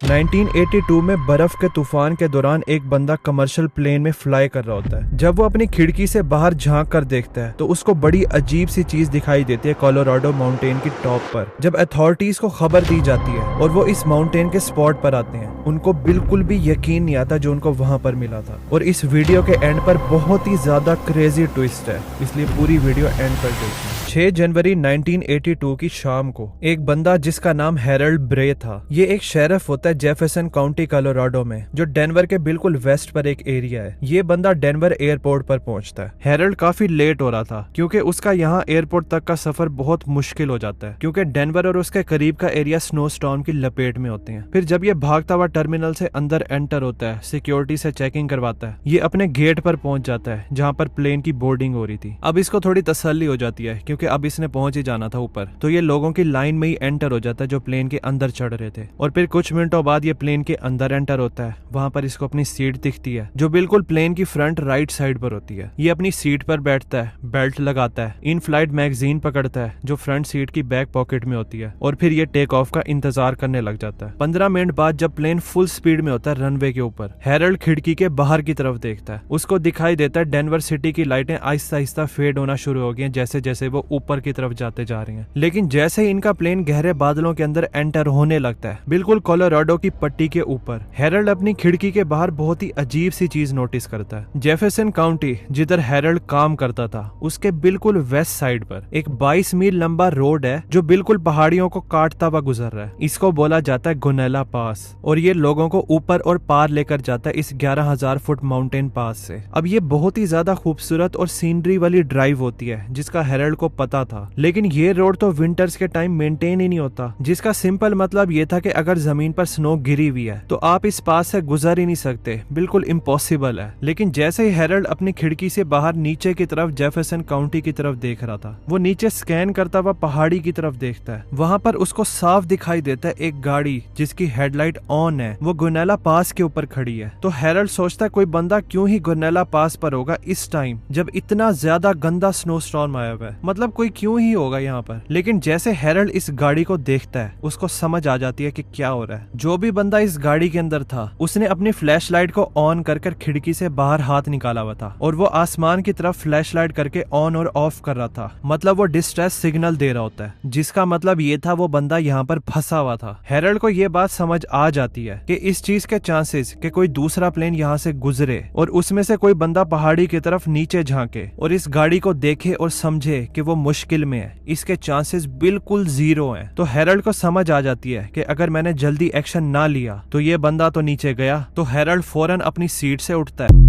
1982 में बर्फ के तूफान के दौरान एक बंदा कमर्शियल प्लेन में फ्लाई कर रहा होता है। जब वो अपनी खिड़की से बाहर झांक कर देखता है तो उसको बड़ी अजीब सी चीज दिखाई देती है कोलोराडो माउंटेन की टॉप पर। जब अथॉरिटीज को खबर दी जाती है और वो इस माउंटेन के स्पॉट पर आते हैं, उनको बिल्कुल भी यकीन नहीं आता जो उनको वहां पर मिला था। और इस वीडियो के एंड पर बहुत ही ज्यादा क्रेजी ट्विस्ट है, इसलिए पूरी वीडियो एंड पर देखिए। 6 जनवरी 1982 की शाम को एक बंदा जिसका नाम हैरल्ड ब्रे था, ये एक शेरिफ होता है जेफरसन काउंटी कोलोराडो में, जो डेनवर के बिल्कुल वेस्ट पर एक एरिया है। ये बंदा डेनवर एयरपोर्ट पर पहुंचता है। हैरल्ड काफी लेट हो रहा था क्योंकि उसका यहाँ एयरपोर्ट तक का सफर बहुत मुश्किल हो जाता है, क्योंकि डेनवर और उसके करीब का एरिया स्नो स्टॉर्म की लपेट में होते हैं। फिर जब ये भागता हुआ टर्मिनल से अंदर एंटर होता है, सिक्योरिटी से चेकिंग करवाता है, ये अपने गेट पर पहुंच जाता है जहाँ पर प्लेन की बोर्डिंग हो रही थी। अब इसको थोड़ी तसल्ली हो जाती है क्योंकि अब इसने पहुंच ही जाना था ऊपर, तो ये लोगों की लाइन में ही एंटर हो जाता है जो प्लेन के अंदर चढ़ रहे थे। और फिर कुछ मिनटों बाद ये प्लेन के अंदर एंटर होता है। वहां पर इसको अपनी सीट दिखती है जो बिल्कुल प्लेन की फ्रंट राइट साइड पर होती है। ये अपनी सीट पर बैठता है, बेल्ट लगाता है, इन फ्लाइट मैगजीन पकड़ता है जो फ्रंट सीट की बैक पॉकेट में होती है, और फिर ये टेक ऑफ का इंतजार करने लग जाता है। 15 मिनट बाद जब प्लेन फुल स्पीड में होता है रनवे के ऊपर, हैरल्ड खिड़की के बाहर की तरफ देखता है। उसको दिखाई देता है डेनवर सिटी की लाइटें आहिस्ता आहिस्ता फेड होना शुरू हो गई हैं जैसे जैसे वो ऊपर की तरफ जाते जा रही हैं। लेकिन जैसे ही इनका प्लेन गहरे बादलों के अंदर एंटर होने लगता है, बिल्कुल कोलोराडो की पट्टी के ऊपर, हैरल्ड अपनी खिड़की के बाहर बहुत ही अजीब सी चीज नोटिस करता है। जेफरसन काउंटी जिधर हैरल्ड काम करता था, उसके बिल्कुल वेस्ट साइड पर एक 22 मील लंबा रोड है जो बिल्कुल पहाड़ियों को काटता हुआ गुजर रहा है। इसको बोला जाता है गुनेला पास, और ये लोगों को ऊपर और पार लेकर जाता है इस 11,000 फुट माउंटेन पास से। अब ये बहुत ही ज्यादा खूबसूरत और सीनरी वाली ड्राइव होती है जिसका हैरल्ड को पता था, लेकिन ये रोड तो विंटर्स के टाइम मेंटेन ही नहीं होता, जिसका सिंपल मतलब ये था कि अगर जमीन पर स्नो गिरी हुई है तो आप इस पास से गुजर ही नहीं सकते, बिल्कुल इम्पॉसिबल है। लेकिन जैसे ही हैरल्ड अपनी खिड़की से बाहर नीचे की तरफ जेफरसन काउंटी की तरफ देख रहा था, वो नीचे स्कैन करता हुआ पहाड़ी की तरफ देखता है। वहां पर उसको साफ दिखाई देता है एक गाड़ी जिसकी हेडलाइट ऑन है, वो गुनेला पास के ऊपर खड़ी है। तो हैरल्ड सोचता है कोई बंदा क्यों ही गुनेला पास पर होगा इस टाइम जब इतना ज्यादा गंदा स्नो स्टॉर्म आया हुआ है, मतलब कोई क्यों ही होगा यहाँ पर। लेकिन जैसे हैरल्ड इस गाड़ी को देखता है, उसको समझ आ जाती है कि क्या हो रहा है। जो भी बंदा इस गाड़ी के अंदर था उसने अपनी फ्लैश लाइट को ऑन कर खिड़की से बाहर हाथ निकाला हुआ था, और वो आसमान की तरफ फ्लैश लाइट करके ऑन और ऑफ कर रहा था, मतलब वो डिस्ट्रेस सिग्नल दे रहा होता है, जिसका मतलब ये था वो बंदा यहाँ पर फंसा हुआ था। हैरल्ड को ये बात समझ आ जाती है कि इस चीज के चांसेस कि कोई दूसरा प्लेन यहाँ से गुजरे और उसमें से कोई बंदा पहाड़ी की तरफ नीचे झांके और इस गाड़ी को देखे और समझे कि वो मुश्किल में है, इसके चांसेस बिल्कुल 0 हैं। तो हैरल्ड को समझ आ जाती है कि अगर मैंने जल्दी एक्शन ना लिया तो ये बंदा तो नीचे गया। तो हैरल्ड फौरन अपनी सीट से उठता है